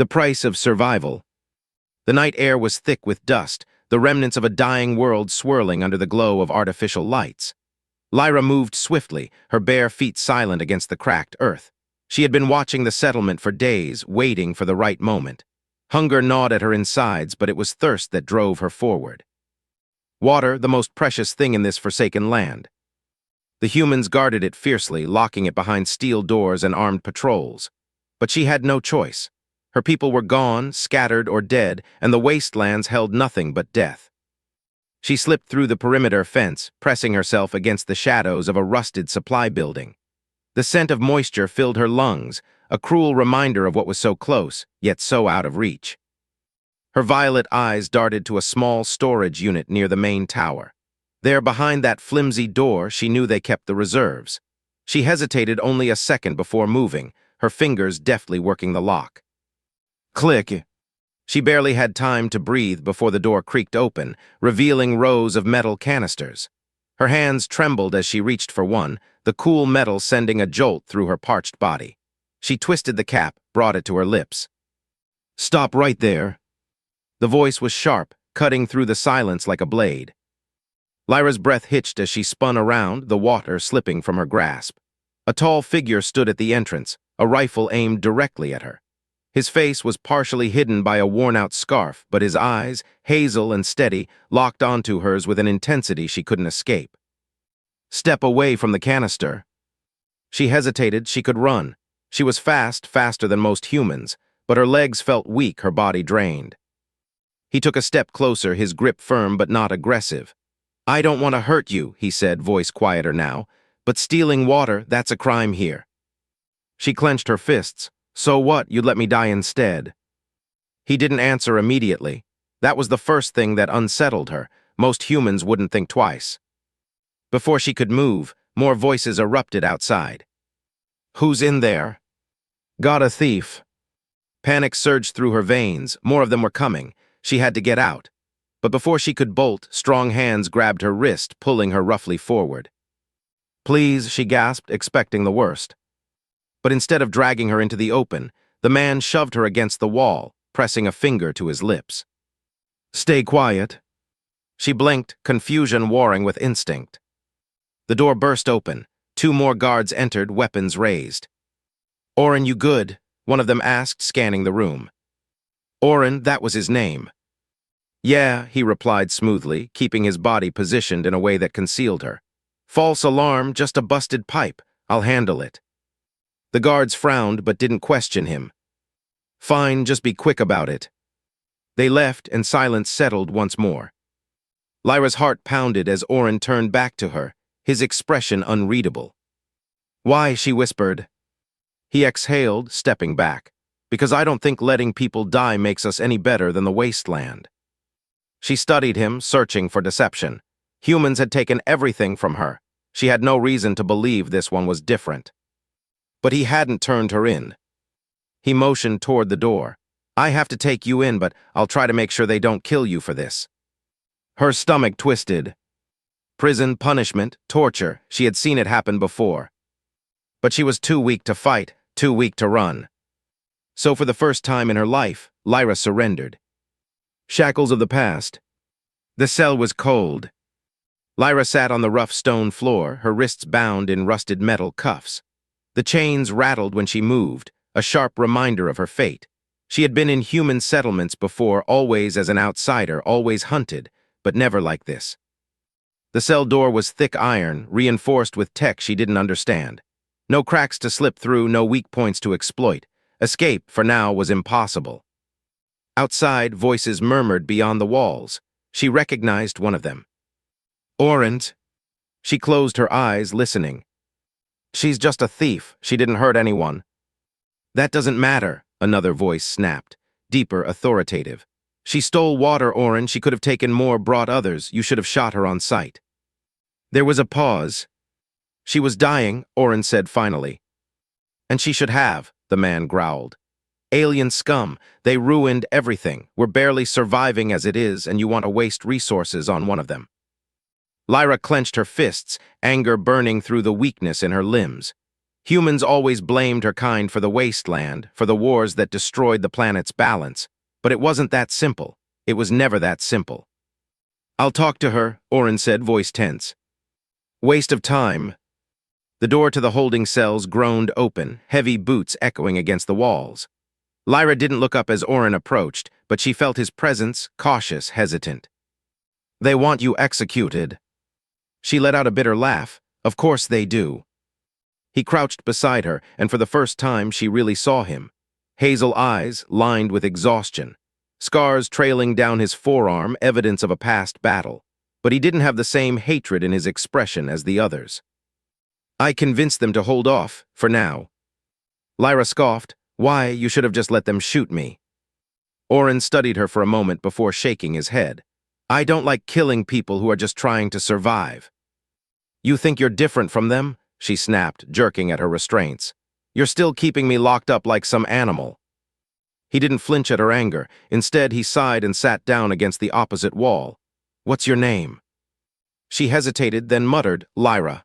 The price of survival. The night air was thick with dust, the remnants of a dying world swirling under the glow of artificial lights. Lyra moved swiftly, her bare feet silent against the cracked earth. She had been watching the settlement for days, waiting for the right moment. Hunger gnawed at her insides, but it was thirst that drove her forward. Water, the most precious thing in this forsaken land. The humans guarded it fiercely, locking it behind steel doors and armed patrols. But she had no choice. Her people were gone, scattered, or dead, and the wastelands held nothing but death. She slipped through the perimeter fence, pressing herself against the shadows of a rusted supply building. The scent of moisture filled her lungs, a cruel reminder of what was so close, yet so out of reach. Her violet eyes darted to a small storage unit near the main tower. There, behind that flimsy door, she knew they kept the reserves. She hesitated only a second before moving, her fingers deftly working the lock. Click. She barely had time to breathe before the door creaked open, revealing rows of metal canisters. Her hands trembled as she reached for one, the cool metal sending a jolt through her parched body. She twisted the cap, brought it to her lips. "Stop right there." The voice was sharp, cutting through the silence like a blade. Lyra's breath hitched as she spun around, the water slipping from her grasp. A tall figure stood at the entrance, a rifle aimed directly at her. His face was partially hidden by a worn-out scarf, but his eyes, hazel and steady, locked onto hers with an intensity she couldn't escape. "Step away from the canister." She hesitated. She could run. She was fast, faster than most humans, but her legs felt weak, her body drained. He took a step closer, his grip firm but not aggressive. "I don't want to hurt you," he said, voice quieter now, "but stealing water, that's a crime here." She clenched her fists. "So what? You'd let me die instead." He didn't answer immediately. That was the first thing that unsettled her. Most humans wouldn't think twice. Before she could move, more voices erupted outside. "Who's in there?" "Got a thief." Panic surged through her veins. More of them were coming. She had to get out. But before she could bolt, strong hands grabbed her wrist, pulling her roughly forward. "Please," she gasped, expecting the worst. But instead of dragging her into the open, the man shoved her against the wall, pressing a finger to his lips. "Stay quiet." She blinked, confusion warring with instinct. The door burst open. 2 more guards entered, weapons raised. "Oren, you good?" one of them asked, scanning the room. Oren, that was his name. "Yeah," he replied smoothly, keeping his body positioned in a way that concealed her. "False alarm, just a busted pipe. I'll handle it." The guards frowned but didn't question him. "Fine, just be quick about it." They left and silence settled once more. Lyra's heart pounded as Oren turned back to her, his expression unreadable. "Why?" she whispered. He exhaled, stepping back. "Because I don't think letting people die makes us any better than the wasteland." She studied him, searching for deception. Humans had taken everything from her. She had no reason to believe this one was different. But he hadn't turned her in. He motioned toward the door. "I have to take you in, but I'll try to make sure they don't kill you for this." Her stomach twisted. Prison, punishment, torture, she had seen it happen before. But she was too weak to fight, too weak to run. So for the first time in her life, Lyra surrendered. Shackles of the past. The cell was cold. Lyra sat on the rough stone floor, her wrists bound in rusted metal cuffs. The chains rattled when she moved, a sharp reminder of her fate. She had been in human settlements before, always as an outsider, always hunted, but never like this. The cell door was thick iron, reinforced with tech she didn't understand. No cracks to slip through, no weak points to exploit. Escape, for now, was impossible. Outside, voices murmured beyond the walls. She recognized one of them. "Oren's." She closed her eyes, listening. "She's just a thief. She didn't hurt anyone." "That doesn't matter," another voice snapped, deeper, authoritative. "She stole water, Oren. She could have taken more, brought others. You should have shot her on sight." There was a pause. "She was dying," Oren said finally. "And she should have," the man growled. "Alien scum. They ruined everything. We're barely surviving as it is, and you want to waste resources on one of them." Lyra clenched her fists, anger burning through the weakness in her limbs. Humans always blamed her kind for the wasteland, for the wars that destroyed the planet's balance. But it wasn't that simple. It was never that simple. "I'll talk to her," Oren said, voice tense. "Waste of time." The door to the holding cells groaned open, heavy boots echoing against the walls. Lyra didn't look up as Oren approached, but she felt his presence, cautious, hesitant. "They want you executed." She let out a bitter laugh. "Of course they do." He crouched beside her, and for the first time she really saw him. Hazel eyes, lined with exhaustion. Scars trailing down his forearm, evidence of a past battle. But he didn't have the same hatred in his expression as the others. "I convinced them to hold off, for now." Lyra scoffed. "Why, you should have just let them shoot me." Oren studied her for a moment before shaking his head. "I don't like killing people who are just trying to survive." "You think you're different from them?" she snapped, jerking at her restraints. "You're still keeping me locked up like some animal." He didn't flinch at her anger. Instead, he sighed and sat down against the opposite wall. "What's your name?" She hesitated, then muttered, "Lyra."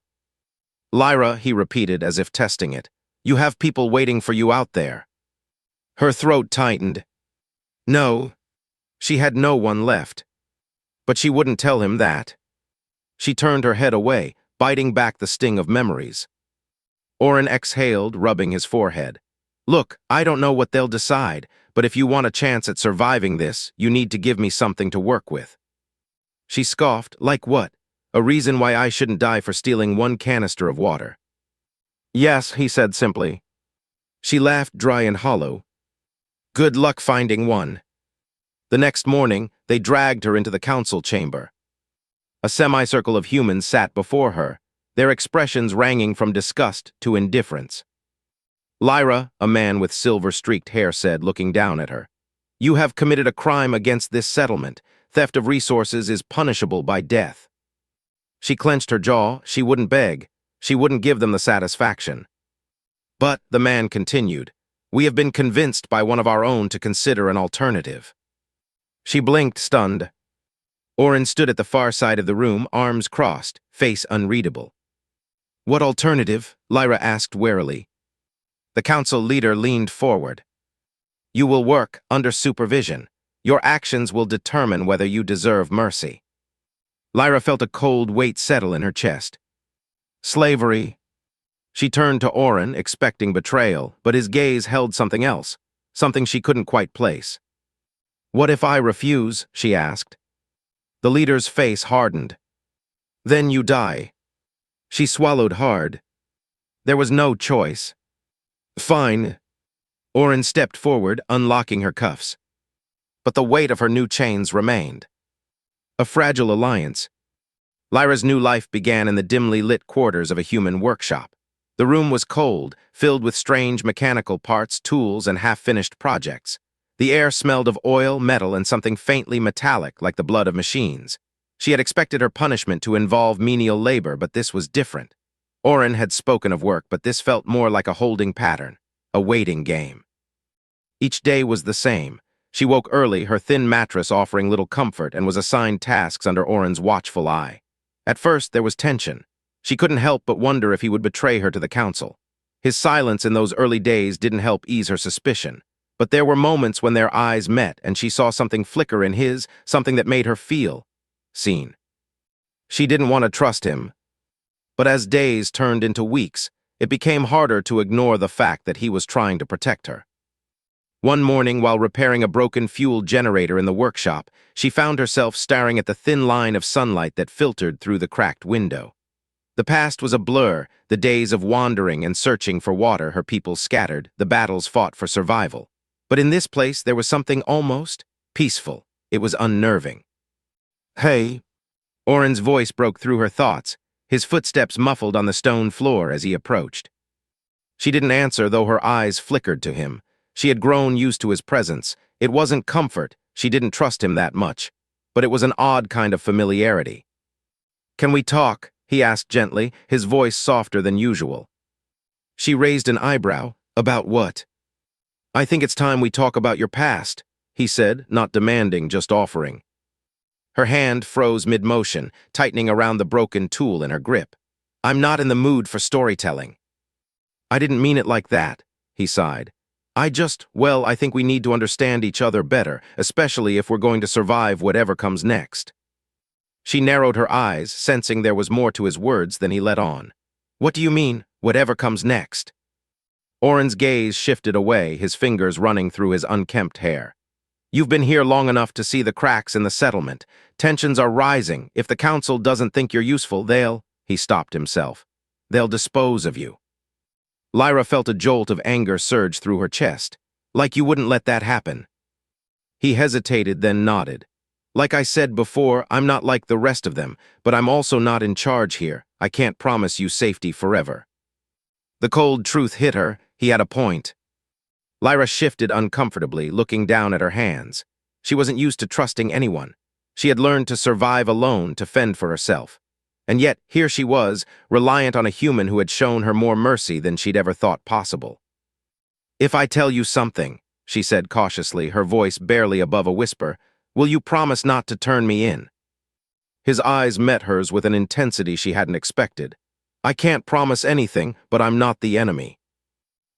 "Lyra," he repeated as if testing it. "You have people waiting for you out there." Her throat tightened. No. She had no one left. But she wouldn't tell him that. She turned her head away, biting back the sting of memories. Oren exhaled, rubbing his forehead. "Look, I don't know what they'll decide, but if you want a chance at surviving this, you need to give me something to work with." She scoffed. "Like what? A reason why I shouldn't die for stealing one canister of water." "Yes," he said simply. She laughed dry and hollow. "Good luck finding one." The next morning, they dragged her into the council chamber. A semicircle of humans sat before her, their expressions ranging from disgust to indifference. Lyra, a man with silver-streaked hair, said, looking down at her, "You have committed a crime against this settlement. Theft of resources is punishable by death." She clenched her jaw. She wouldn't beg. She wouldn't give them the satisfaction. "But," the man continued, "we have been convinced by one of our own to consider an alternative." She blinked, stunned. Oren stood at the far side of the room, arms crossed, face unreadable. "What alternative?" Lyra asked warily. The council leader leaned forward. "You will work under supervision. Your actions will determine whether you deserve mercy." Lyra felt a cold weight settle in her chest. "Slavery." She turned to Oren, expecting betrayal, but his gaze held something else, something she couldn't quite place. "What if I refuse?" she asked. The leader's face hardened. "Then you die." She swallowed hard. There was no choice. "Fine." Oren stepped forward, unlocking her cuffs. But the weight of her new chains remained. A fragile alliance. Lyra's new life began in the dimly lit quarters of a human workshop. The room was cold, filled with strange mechanical parts, tools, and half-finished projects. The air smelled of oil, metal, and something faintly metallic like the blood of machines. She had expected her punishment to involve menial labor, but this was different. Oren had spoken of work, but this felt more like a holding pattern, a waiting game. Each day was the same. She woke early, her thin mattress offering little comfort, and was assigned tasks under Oren's watchful eye. At first, there was tension. She couldn't help but wonder if he would betray her to the council. His silence in those early days didn't help ease her suspicion. But there were moments when their eyes met and she saw something flicker in his, something that made her feel seen. She didn't want to trust him. But as days turned into weeks, it became harder to ignore the fact that he was trying to protect her. One morning, while repairing a broken fuel generator in the workshop, she found herself staring at the thin line of sunlight that filtered through the cracked window. The past was a blur, the days of wandering and searching for water, her people scattered, the battles fought for survival. But in this place, there was something almost peaceful. It was unnerving. "Hey." Oren's voice broke through her thoughts, his footsteps muffled on the stone floor as he approached. She didn't answer, though her eyes flickered to him. She had grown used to his presence. It wasn't comfort. She didn't trust him that much. But it was an odd kind of familiarity. "Can we talk?" he asked gently, his voice softer than usual. She raised an eyebrow. "About what?" "I think it's time we talk about your past," he said, not demanding, just offering. Her hand froze mid-motion, tightening around the broken tool in her grip. "I'm not in the mood for storytelling." I didn't mean it like that, he sighed. Well, I think we need to understand each other better, especially if we're going to survive whatever comes next. She narrowed her eyes, sensing there was more to his words than he let on. What do you mean, whatever comes next? Oren's gaze shifted away, his fingers running through his unkempt hair. You've been here long enough to see the cracks in the settlement. Tensions are rising. If the council doesn't think you're useful, he stopped himself. They'll dispose of you. Lyra felt a jolt of anger surge through her chest. Like you wouldn't let that happen. He hesitated, then nodded. Like I said before, I'm not like the rest of them, but I'm also not in charge here. I can't promise you safety forever. The cold truth hit her. He had a point. Lyra shifted uncomfortably, looking down at her hands. She wasn't used to trusting anyone. She had learned to survive alone, to fend for herself. And yet, here she was, reliant on a human who had shown her more mercy than she'd ever thought possible. If I tell you something, she said cautiously, her voice barely above a whisper, will you promise not to turn me in? His eyes met hers with an intensity she hadn't expected. I can't promise anything, but I'm not the enemy.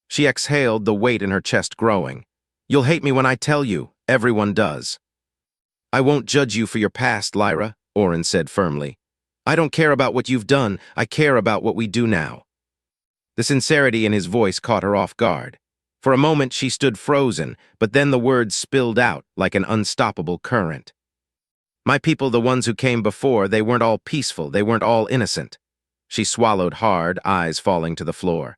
She exhaled, the weight in her chest growing. You'll hate me when I tell you. Everyone does. I won't judge you for your past, Lyra, Oren said firmly. I don't care about what you've done. I care about what we do now. The sincerity in his voice caught her off guard. For a moment she stood frozen, but then the words spilled out like an unstoppable current. My people, the ones who came before, they weren't all peaceful, they weren't all innocent. She swallowed hard, eyes falling to the floor.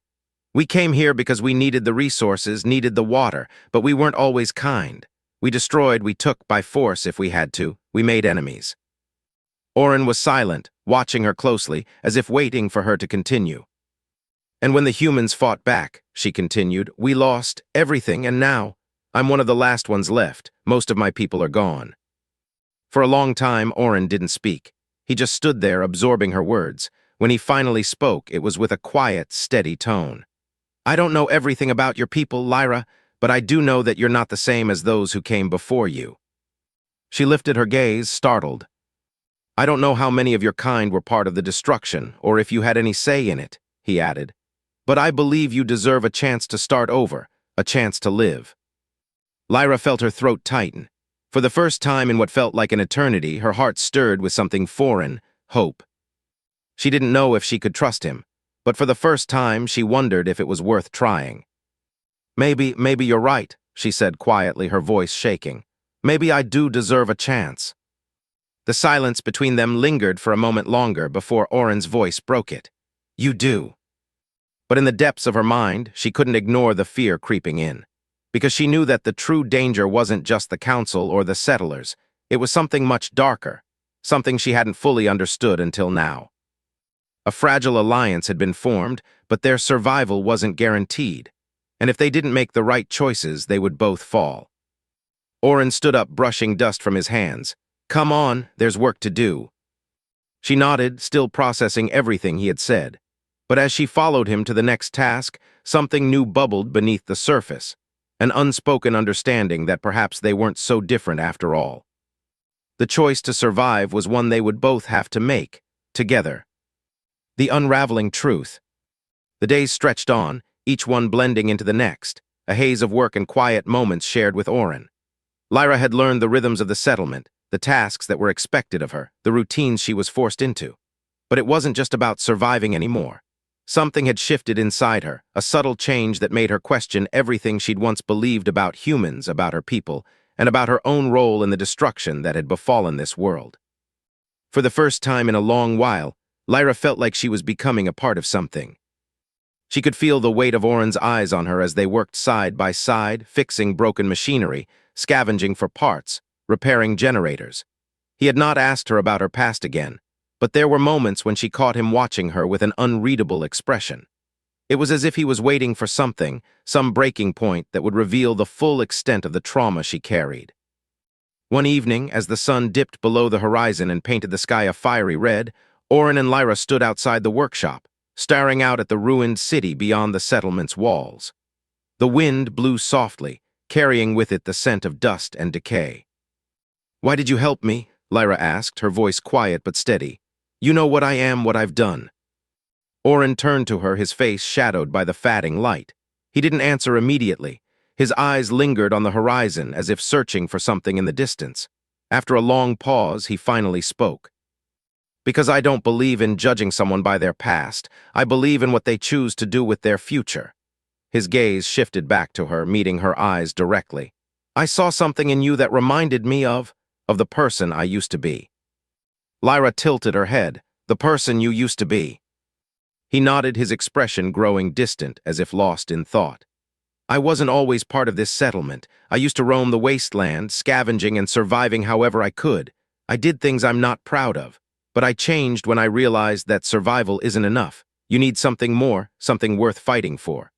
We came here because we needed the resources, needed the water, but we weren't always kind. We destroyed, we took by force if we had to. We made enemies. Oren was silent, watching her closely, as if waiting for her to continue. And when the humans fought back, she continued, we lost everything, and now I'm one of the last ones left. Most of my people are gone. For a long time, Oren didn't speak. He just stood there, absorbing her words. When he finally spoke, it was with a quiet, steady tone. I don't know everything about your people, Lyra, but I do know that you're not the same as those who came before you. She lifted her gaze, startled. I don't know how many of your kind were part of the destruction, or if you had any say in it, he added. But I believe you deserve a chance to start over, a chance to live. Lyra felt her throat tighten. For the first time in what felt like an eternity, her heart stirred with something foreign, hope. She didn't know if she could trust him, but for the first time she wondered if it was worth trying. Maybe you're right, she said quietly, her voice shaking. Maybe I do deserve a chance. The silence between them lingered for a moment longer before Oren's voice broke it. You do. But in the depths of her mind, she couldn't ignore the fear creeping in. Because she knew that the true danger wasn't just the council or the settlers. It was something much darker, something she hadn't fully understood until now. A fragile alliance had been formed, but their survival wasn't guaranteed. And if they didn't make the right choices, they would both fall. Oren stood up, brushing dust from his hands. Come on, there's work to do. She nodded, still processing everything he had said. But as she followed him to the next task, something new bubbled beneath the surface. An unspoken understanding that perhaps they weren't so different after all. The choice to survive was one they would both have to make, together. The unraveling truth. The days stretched on, each one blending into the next, a haze of work and quiet moments shared with Oren. Lyra had learned the rhythms of the settlement, the tasks that were expected of her, the routines she was forced into. But it wasn't just about surviving anymore. Something had shifted inside her, a subtle change that made her question everything she'd once believed about humans, about her people, and about her own role in the destruction that had befallen this world. For the first time in a long while, Lyra felt like she was becoming a part of something. She could feel the weight of Oren's eyes on her as they worked side by side, fixing broken machinery, scavenging for parts, repairing generators. He had not asked her about her past again, but there were moments when she caught him watching her with an unreadable expression. It was as if he was waiting for something, some breaking point that would reveal the full extent of the trauma she carried. One evening, as the sun dipped below the horizon and painted the sky a fiery red, Oren and Lyra stood outside the workshop, staring out at the ruined city beyond the settlement's walls. The wind blew softly, carrying with it the scent of dust and decay. Why did you help me? Lyra asked, her voice quiet but steady. You know what I am, what I've done. Oren turned to her, his face shadowed by the fading light. He didn't answer immediately. His eyes lingered on the horizon as if searching for something in the distance. After a long pause, he finally spoke. Because I don't believe in judging someone by their past. I believe in what they choose to do with their future. His gaze shifted back to her, meeting her eyes directly. I saw something in you that reminded me of the person I used to be. Lyra tilted her head. The person you used to be. He nodded, his expression growing distant, as if lost in thought. I wasn't always part of this settlement. I used to roam the wasteland, scavenging and surviving however I could. I did things I'm not proud of. But I changed when I realized that survival isn't enough. You need something more, something worth fighting for.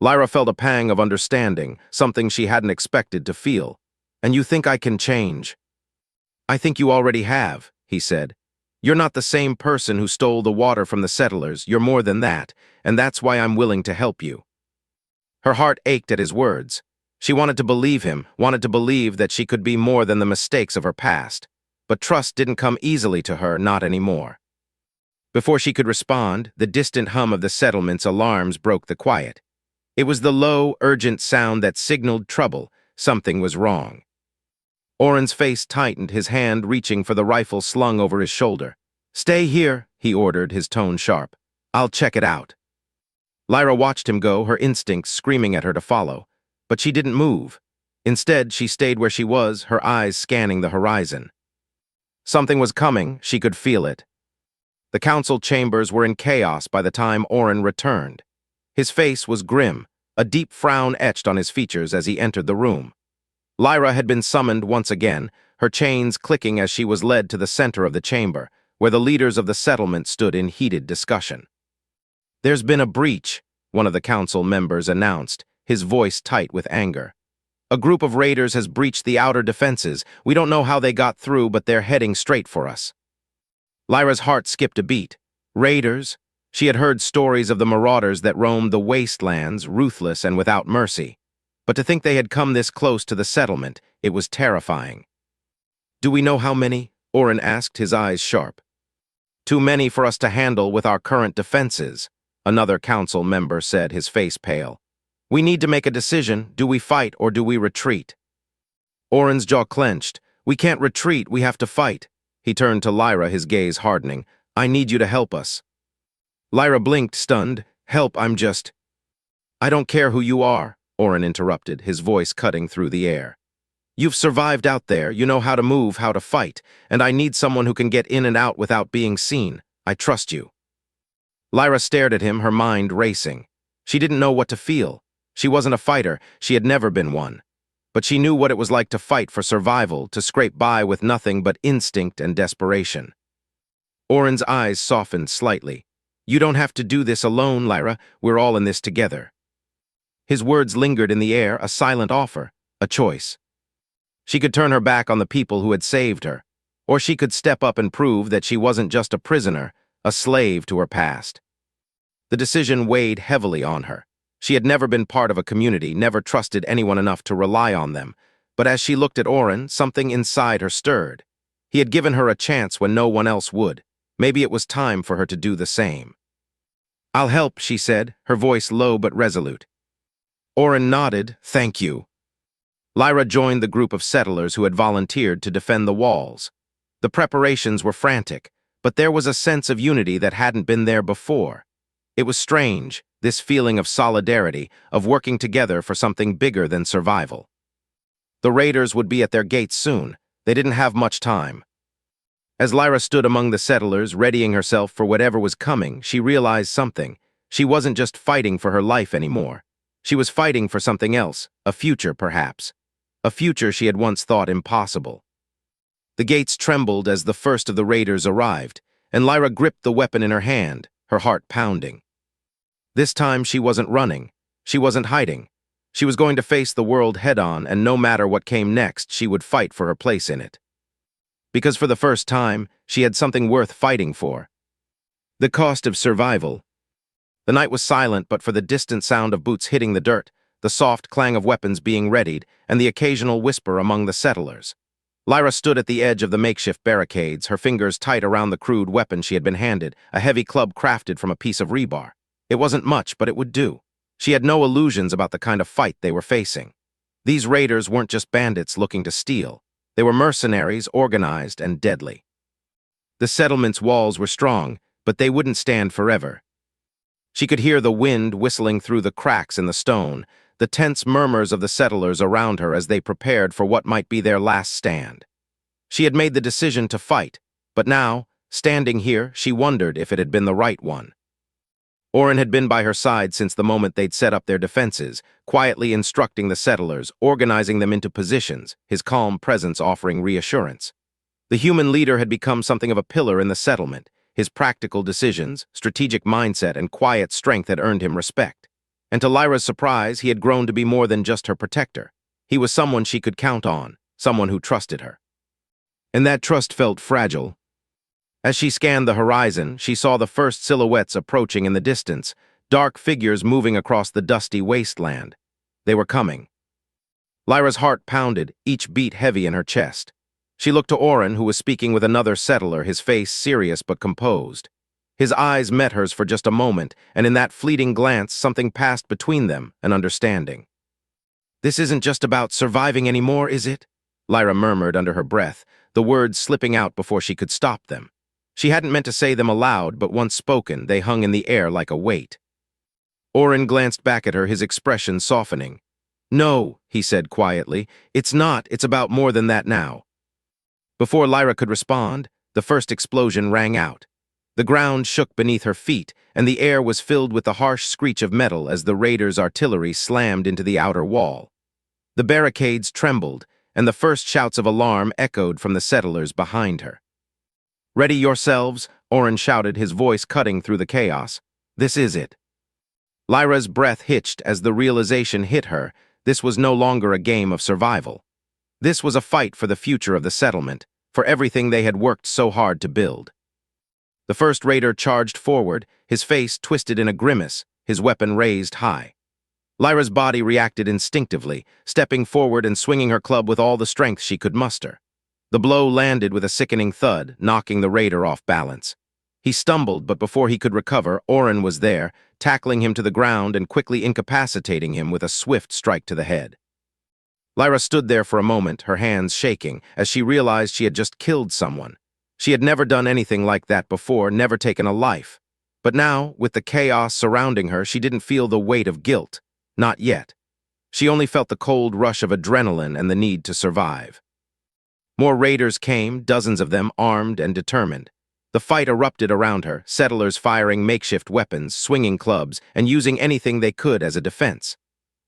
Lyra felt a pang of understanding, something she hadn't expected to feel. And you think I can change? I think you already have, he said. You're not the same person who stole the water from the settlers. You're more than that, and that's why I'm willing to help you. Her heart ached at his words. She wanted to believe him, wanted to believe that she could be more than the mistakes of her past. But trust didn't come easily to her, not anymore. Before she could respond, the distant hum of the settlement's alarms broke the quiet. It was the low, urgent sound that signaled trouble. Something was wrong. Oren's face tightened, his hand reaching for the rifle slung over his shoulder. Stay here, he ordered, his tone sharp. I'll check it out. Lyra watched him go, her instincts screaming at her to follow. But she didn't move. Instead, she stayed where she was, her eyes scanning the horizon. Something was coming, she could feel it. The council chambers were in chaos by the time Oren returned. His face was grim, a deep frown etched on his features as he entered the room. Lyra had been summoned once again, her chains clicking as she was led to the center of the chamber, where the leaders of the settlement stood in heated discussion. There's been a breach, one of the council members announced, his voice tight with anger. A group of raiders has breached the outer defenses. We don't know how they got through, but they're heading straight for us. Lyra's heart skipped a beat. Raiders? She had heard stories of the marauders that roamed the wastelands, ruthless and without mercy. But to think they had come this close to the settlement, it was terrifying. Do we know how many? Oren asked, his eyes sharp. Too many for us to handle with our current defenses, another council member said, his face pale. We need to make a decision. Do we fight or do we retreat? Oren's jaw clenched. We can't retreat, we have to fight. He turned to Lyra, his gaze hardening. I need you to help us. Lyra blinked, stunned. Help, I don't care who you are, Oren interrupted, his voice cutting through the air. You've survived out there, you know how to move, how to fight, and I need someone who can get in and out without being seen. I trust you. Lyra stared at him, her mind racing. She didn't know what to feel. She wasn't a fighter, she had never been one. But she knew what it was like to fight for survival, to scrape by with nothing but instinct and desperation. Oren's eyes softened slightly. You don't have to do this alone, Lyra. We're all in this together. His words lingered in the air, a silent offer, a choice. She could turn her back on the people who had saved her, or she could step up and prove that she wasn't just a prisoner, a slave to her past. The decision weighed heavily on her. She had never been part of a community, never trusted anyone enough to rely on them. But as she looked at Oren, something inside her stirred. He had given her a chance when no one else would. Maybe it was time for her to do the same. I'll help, she said, her voice low but resolute. Oren nodded, thank you. Lyra joined the group of settlers who had volunteered to defend the walls. The preparations were frantic, but there was a sense of unity that hadn't been there before. It was strange, this feeling of solidarity, of working together for something bigger than survival. The raiders would be at their gates soon. They didn't have much time. As Lyra stood among the settlers, readying herself for whatever was coming, she realized something. She wasn't just fighting for her life anymore. She was fighting for something else, a future perhaps. A future she had once thought impossible. The gates trembled as the first of the raiders arrived, and Lyra gripped the weapon in her hand, her heart pounding. This time she wasn't running. She wasn't hiding. She was going to face the world head-on, and no matter what came next, she would fight for her place in it. Because for the first time, she had something worth fighting for. The cost of survival. The night was silent, but for the distant sound of boots hitting the dirt, the soft clang of weapons being readied, and the occasional whisper among the settlers. Lyra stood at the edge of the makeshift barricades, her fingers tight around the crude weapon she had been handed, a heavy club crafted from a piece of rebar. It wasn't much, but it would do. She had no illusions about the kind of fight they were facing. These raiders weren't just bandits looking to steal. They were mercenaries, organized and deadly. The settlement's walls were strong, but they wouldn't stand forever. She could hear the wind whistling through the cracks in the stone, the tense murmurs of the settlers around her as they prepared for what might be their last stand. She had made the decision to fight, but now, standing here, she wondered if it had been the right one. Orin had been by her side since the moment they'd set up their defenses, quietly instructing the settlers, organizing them into positions, his calm presence offering reassurance. The human leader had become something of a pillar in the settlement. His practical decisions, strategic mindset, and quiet strength had earned him respect. And to Lyra's surprise, he had grown to be more than just her protector. He was someone she could count on, someone who trusted her. And that trust felt fragile. As she scanned the horizon, she saw the first silhouettes approaching in the distance, dark figures moving across the dusty wasteland. They were coming. Lyra's heart pounded, each beat heavy in her chest. She looked to Orin, who was speaking with another settler, his face serious but composed. His eyes met hers for just a moment, and in that fleeting glance, something passed between them, an understanding. "This isn't just about surviving anymore, is it?" Lyra murmured under her breath, the words slipping out before she could stop them. She hadn't meant to say them aloud, but once spoken, they hung in the air like a weight. Orin glanced back at her, his expression softening. "No," he said quietly, "it's not. It's about more than that now." Before Lyra could respond, the first explosion rang out. The ground shook beneath her feet, and the air was filled with the harsh screech of metal as the raiders' artillery slammed into the outer wall. The barricades trembled, and the first shouts of alarm echoed from the settlers behind her. "Ready yourselves," Orin shouted, his voice cutting through the chaos. "This is it." Lyra's breath hitched as the realization hit her. This was no longer a game of survival. This was a fight for the future of the settlement, for everything they had worked so hard to build. The first raider charged forward, his face twisted in a grimace, his weapon raised high. Lyra's body reacted instinctively, stepping forward and swinging her club with all the strength she could muster. The blow landed with a sickening thud, knocking the raider off balance. He stumbled, but before he could recover, Orin was there, tackling him to the ground and quickly incapacitating him with a swift strike to the head. Lyra stood there for a moment, her hands shaking, as she realized she had just killed someone. She had never done anything like that before, never taken a life. But now, with the chaos surrounding her, she didn't feel the weight of guilt. Not yet. She only felt the cold rush of adrenaline and the need to survive. More raiders came, dozens of them, armed and determined. The fight erupted around her, settlers firing makeshift weapons, swinging clubs, and using anything they could as a defense.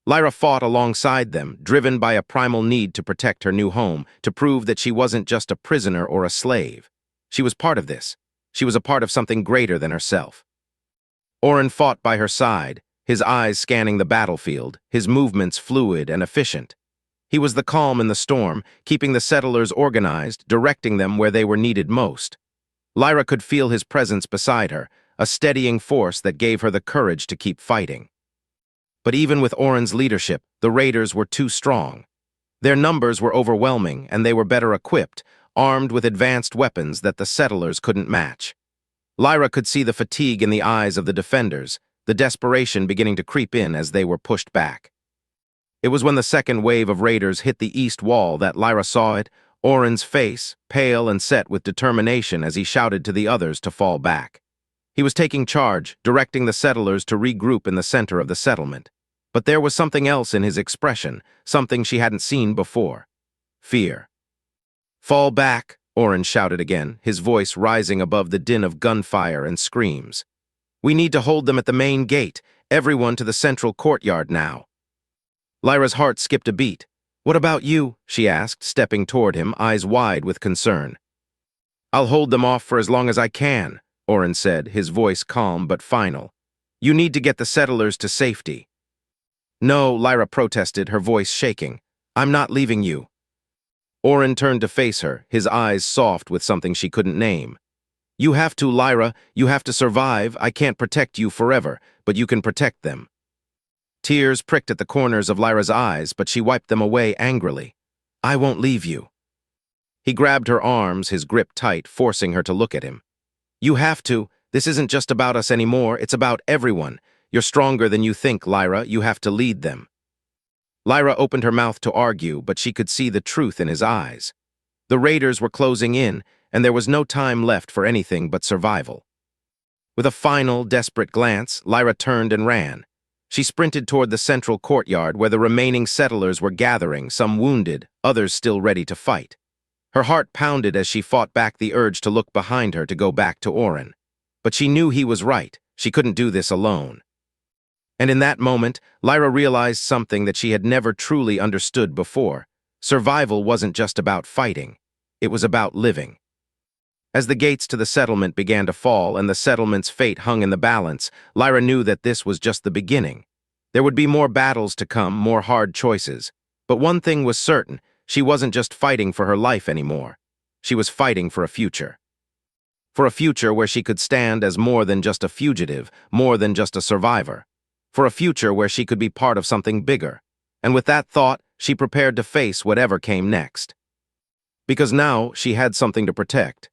Lyra fought alongside them, driven by a primal need to protect her new home, to prove that she wasn't just a prisoner or a slave. She was part of this. She was a part of something greater than herself. Orin fought by her side, his eyes scanning the battlefield, his movements fluid and efficient. He was the calm in the storm, keeping the settlers organized, directing them where they were needed most. Lyra could feel his presence beside her, a steadying force that gave her the courage to keep fighting. But even with Orin's leadership, the raiders were too strong. Their numbers were overwhelming, and they were better equipped, armed with advanced weapons that the settlers couldn't match. Lyra could see the fatigue in the eyes of the defenders, the desperation beginning to creep in as they were pushed back. It was when the second wave of raiders hit the east wall that Lyra saw it, Orin's face, pale and set with determination as he shouted to the others to fall back. He was taking charge, directing the settlers to regroup in the center of the settlement. But there was something else in his expression, something she hadn't seen before. Fear. "Fall back," Orin shouted again, his voice rising above the din of gunfire and screams. "We need to hold them at the main gate, everyone to the central courtyard now." Lyra's heart skipped a beat. "What about you?" she asked, stepping toward him, eyes wide with concern. "I'll hold them off for as long as I can," Orin said, his voice calm but final. "You need to get the settlers to safety." "No," Lyra protested, her voice shaking. "I'm not leaving you." Orin turned to face her, his eyes soft with something she couldn't name. "You have to, Lyra. You have to survive. I can't protect you forever, but you can protect them." Tears pricked at the corners of Lyra's eyes, but she wiped them away angrily. "I won't leave you." He grabbed her arms, his grip tight, forcing her to look at him. "You have to. This isn't just about us anymore, it's about everyone. You're stronger than you think, Lyra. You have to lead them." Lyra opened her mouth to argue, but she could see the truth in his eyes. The raiders were closing in, and there was no time left for anything but survival. With a final, desperate glance, Lyra turned and ran. She sprinted toward the central courtyard where the remaining settlers were gathering, some wounded, others still ready to fight. Her heart pounded as she fought back the urge to look behind her to go back to Orin. But she knew he was right. She couldn't do this alone. And in that moment, Lyra realized something that she had never truly understood before. Survival wasn't just about fighting. It was about living. As the gates to the settlement began to fall and the settlement's fate hung in the balance, Lyra knew that this was just the beginning. There would be more battles to come, more hard choices. But one thing was certain, she wasn't just fighting for her life anymore. She was fighting for a future. For a future where she could stand as more than just a fugitive, more than just a survivor. For a future where she could be part of something bigger. And with that thought, she prepared to face whatever came next. Because now she had something to protect.